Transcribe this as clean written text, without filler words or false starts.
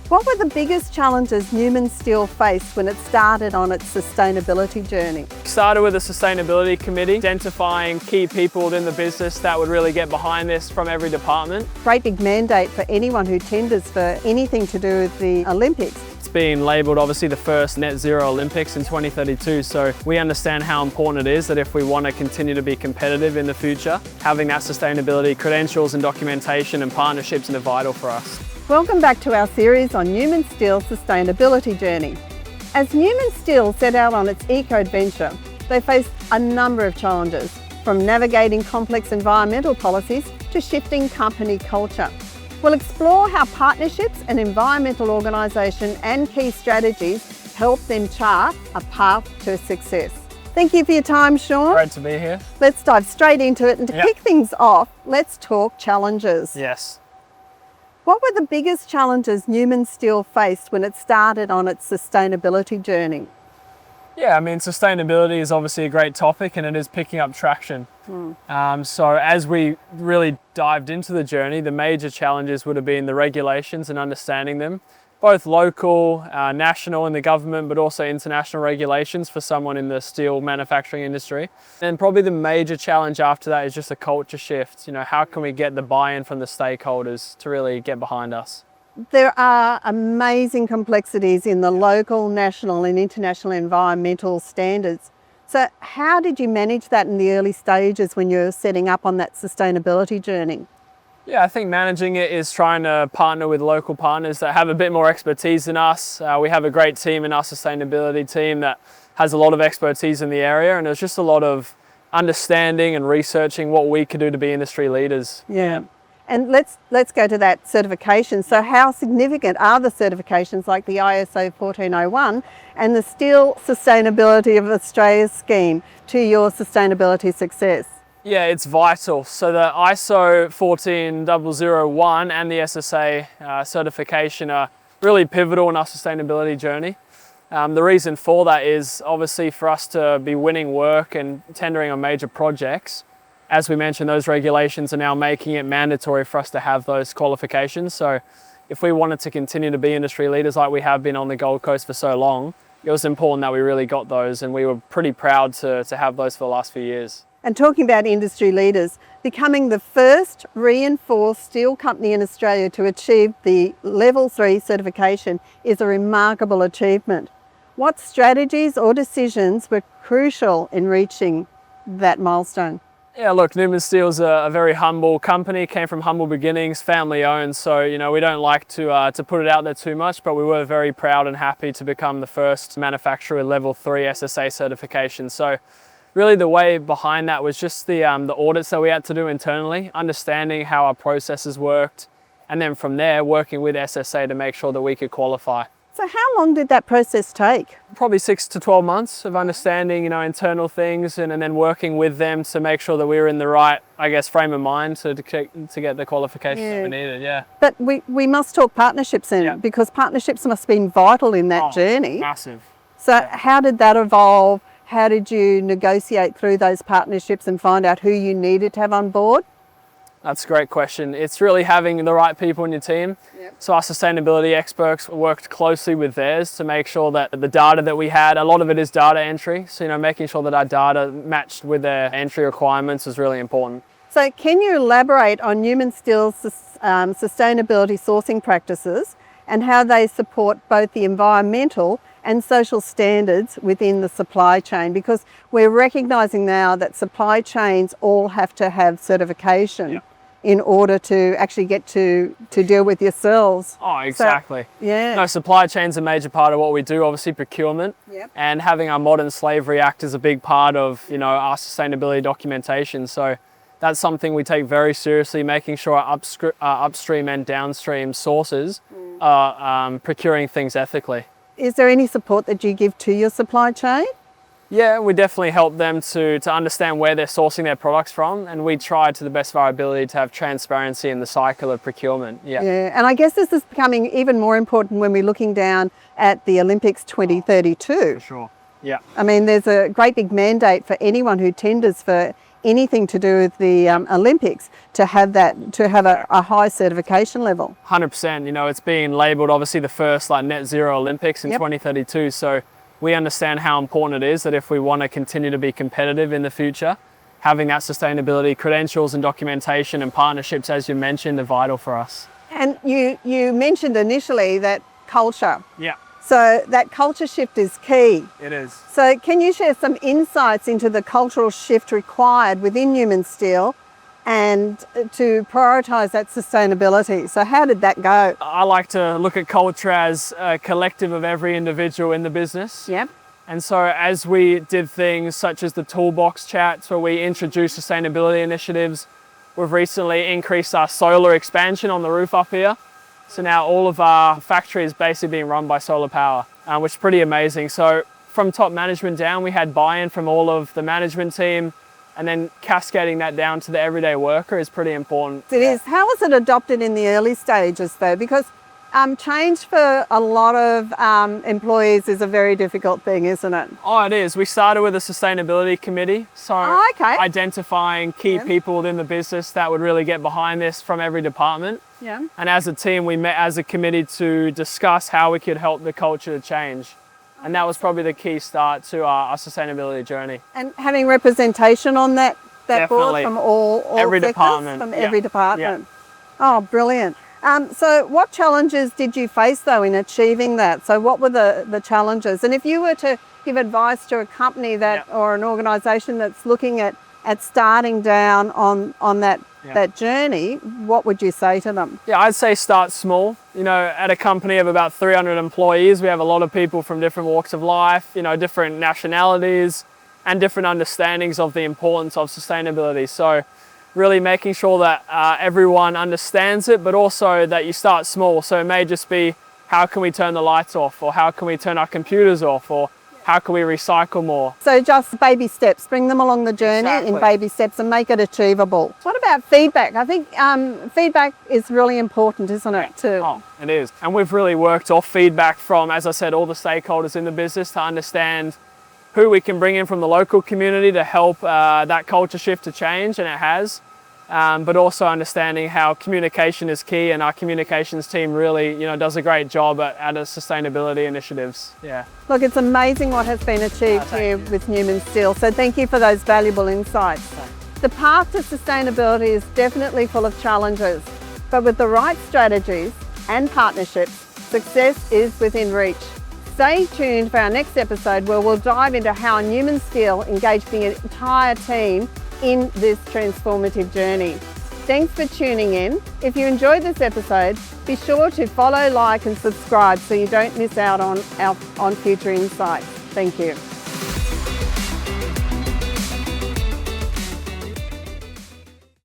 What were the biggest challenges Neumann Steel faced when it started on its sustainability journey? Started with a sustainability committee, identifying key people within the business that would really get behind this from every department. Great big mandate for anyone who tenders for anything to do with the Olympics. It's been labelled obviously the first net zero Olympics in 2032, so we understand how important it is that if we want to continue to be competitive in the future, having that sustainability credentials and documentation and partnerships are vital for us. Welcome back to our series on Neumann Steel's sustainability journey. As Neumann Steel set out on its eco-adventure, they faced a number of challenges, from navigating complex environmental policies to shifting company culture. We'll explore how partnerships and environmental organisation and key strategies help them chart a path to success. Thank you for your time, Shaun. Great to be here. Let's dive straight into it, and to kick things off, let's talk challenges. Yes. What were the biggest challenges Neumann Steel faced when it started on its sustainability journey? Yeah, I mean, sustainability is obviously a great topic and it is picking up traction. So as we really dived into the journey, the major challenges would have been the regulations and understanding them, both local, national in the government, but also international regulations for someone in the steel manufacturing industry. And probably the major challenge after that is just a culture shift. You know, how can we get the buy-in from the stakeholders to really get behind us? There are amazing complexities in the local, national and international environmental standards. So how did you manage that in the early stages when you were setting up on that sustainability journey? Yeah, I think managing it is trying to partner with local partners that have a bit more expertise than us. We have a great team in our sustainability team that has a lot of expertise in the area, and there's just a lot of understanding and researching what we could do to be industry leaders. Yeah. And let's go to that certification. So how significant are the certifications like the ISO 1401 and the Steel Sustainability of Australia scheme to your sustainability success? Yeah, it's vital. So the ISO 14001 and the SSA certification are really pivotal in our sustainability journey. The reason for that is obviously for us to be winning work and tendering on major projects. As we mentioned, those regulations are now making it mandatory for us to have those qualifications. So if we wanted to continue to be industry leaders like we have been on the Gold Coast for so long, it was important that we really got those, and we were pretty proud to have those for the last few years. And talking about industry leaders, becoming the first reinforced steel company in Australia to achieve the Level 3 certification is a remarkable achievement. What strategies or decisions were crucial in reaching that milestone? Yeah, look, Neumann Steel is a very humble company, came from humble beginnings, family owned, so you know we don't like to put it out there too much, but we were very proud and happy to become the first manufacturer with Level 3 SSA certification. So really the way behind that was just the audits that we had to do internally, understanding how our processes worked, and then from there working with SSA to make sure that we could qualify. So how long did that process take? Probably 6 to 12 months of understanding, you know, internal things and then working with them to make sure that we were in the right, I guess, frame of mind to get the qualifications that we needed, yeah. But we must talk partnerships then, because partnerships must have been vital in that journey. Massive. So how did that evolve? How did you negotiate through those partnerships and find out who you needed to have on board? That's a great question. It's really having the right people in your team. So our sustainability experts worked closely with theirs to make sure that the data that we had, a lot of it is data entry. So, you know, making sure that our data matched with their entry requirements is really important. So can you elaborate on Neumann Steel's sustainability sourcing practices and how they support both the environmental and social standards within the supply chain? Because we're recognising now that supply chains all have to have certification in order to actually get to deal with yourselves. Oh, exactly. So, yeah. No, supply chain's a major part of what we do, obviously procurement. And having our Modern Slavery Act is a big part of, you know, our sustainability documentation. So that's something we take very seriously, making sure our upstream and downstream sources are procuring things ethically. Is there any support that you give to your supply chain? Yeah, we definitely help them to understand where they're sourcing their products from, and we try to the best of our ability to have transparency in the cycle of procurement. Yeah, and I guess this is becoming even more important when we're looking down at the Olympics 2032. For sure, yeah. I mean, there's a great big mandate for anyone who tenders for anything to do with the Olympics to have a high certification level. 100%. You know, it's being labelled obviously the first like net zero Olympics in 2032. So we understand how important it is that if we want to continue to be competitive in the future, having that sustainability credentials and documentation and partnerships, as you mentioned, are vital for us. And you mentioned initially that culture. Yeah. So that culture shift is key. It is. So can you share some insights into the cultural shift required within Neumann Steel and to prioritise that sustainability? So how did that go? I like to look at culture as a collective of every individual in the business. Yep. And so as we did things such as the toolbox chats where we introduced sustainability initiatives, we've recently increased our solar expansion on the roof up here. So now all of our factory is basically being run by solar power, which is pretty amazing. So from top management down, we had buy-in from all of the management team, and then cascading that down to the everyday worker is pretty important. It is. How was it adopted in the early stages though? Because change for a lot of employees is a very difficult thing, isn't it? Oh, it is. We started with a sustainability committee. So identifying key people within the business that would really get behind this from every department. Yeah. And as a team, we met as a committee to discuss how we could help the culture to change. And that was probably the key start to our sustainability journey. And having representation on that board from all every sectors, department. from every department. Oh, brilliant. So what challenges did you face though in achieving that? So what were the challenges? And if you were to give advice to a company that or an organisation that's looking at starting down on that journey, what would you say to them? Yeah, I'd say start small. You know, at a company of about 300 employees, we have a lot of people from different walks of life, you know, different nationalities and different understandings of the importance of sustainability. So really making sure that everyone understands it, but also that you start small. So it may just be, how can we turn the lights off? Or how can we turn our computers off? Or how can we recycle more? So just baby steps, bring them along the journey in baby steps and make it achievable. What about feedback? I think feedback is really important, isn't it, too? Oh, it is. And we've really worked off feedback from, as I said, all the stakeholders in the business to understand who we can bring in from the local community to help that culture shift to change, and it has. But also understanding how communication is key, and our communications team really, you know, does a great job at our sustainability initiatives. Yeah. Look, it's amazing what has been achieved here with Neumann Steel. So thank you for those valuable insights. Thanks. The path to sustainability is definitely full of challenges, but with the right strategies and partnerships, success is within reach. Stay tuned for our next episode where we'll dive into how Neumann Steel engaged the entire team in this transformative journey. Thanks for tuning in. If you enjoyed this episode, be sure to follow, like and subscribe so you don't miss out on future insights. Thank you.